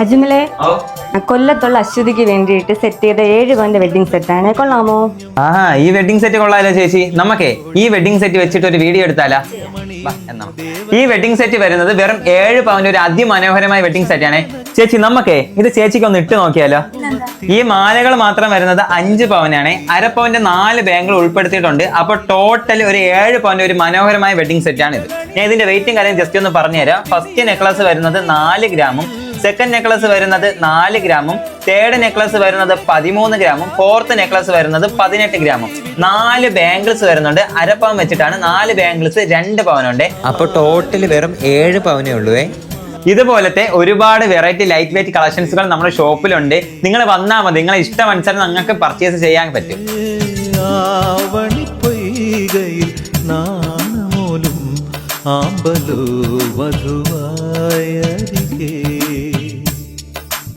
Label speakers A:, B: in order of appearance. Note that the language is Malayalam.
A: അജ്മലെ കൊല്ലത്തുള്ള അശ്വതിക്ക് വേണ്ടിയിട്ട് സെറ്റ് ചെയ്ത 7 പവന്റെ വെഡിങ് സെറ്റ് ആണ്. കൊള്ളാമോ?
B: ഈ വെഡിങ് സെറ്റ് കൊള്ളാലോ ചേച്ചി. നമുക്കേ ഈ വെഡിങ് സെറ്റ് വെച്ചിട്ട് ഒരു വീഡിയോ എടുത്താലാ? ഈ വെഡിങ് സെറ്റ് വരുന്നത് വെറും 7 പവന്റെ ഒരു അതിമനോഹരമായ വെഡിങ് സെറ്റ് ആണ് ചേച്ചി. നമുക്കേ ഇത് ചേച്ചിക്ക് ഒന്ന് ഇട്ട് നോക്കിയാലോ? ഈ മാലകൾ മാത്രം വരുന്നത് 5 പവനാണ്. അരപ്പവന്റെ 4 ബാങ്കുകൾ ഉൾപ്പെടുത്തിയിട്ടുണ്ട്. അപ്പൊ ടോട്ടൽ ഒരു 7 പവന്റെ ഒരു മനോഹരമായ വെഡിങ് സെറ്റ് ആണ് ഇത്. ഞാൻ ഇതിന്റെ വെയിറ്റും കാര്യം ജസ്റ്റ് ഒന്ന് പറഞ്ഞുതരാം. ഫസ്റ്റ് നെക്ലസ് വരുന്നത് 4 ഗ്രാമും, സെക്കൻഡ് നെക്ലസ് വരുന്നത് 4 ഗ്രാമും, തേർഡ് നെക്ലസ് വരുന്നത് 13 ഗ്രാമും, ഫോർത്ത് നെക്ലസ് വരുന്നത് 18 ഗ്രാമും, 4 ബാംഗിൾസ് വരുന്നുണ്ട്. അരപ്പവൻ വെച്ചിട്ടാണ് 4 ബാംഗിൾസ് 2 പവനുണ്ട്. അപ്പൊ ടോട്ടൽ വെറും 7 പവനേ ഉള്ളൂ. ഇതുപോലത്തെ ഒരുപാട് വെറൈറ്റി ലൈറ്റ് വെയിറ്റ് കളക്ഷൻസുകൾ നമ്മുടെ ഷോപ്പിലുണ്ട്. നിങ്ങൾ വന്നാൽ മതി, നിങ്ങളെ ഇഷ്ടമനുസരിച്ച് നിങ്ങൾക്ക് പർച്ചേസ് ചെയ്യാൻ പറ്റും. ആമ്പലോ വധുവായ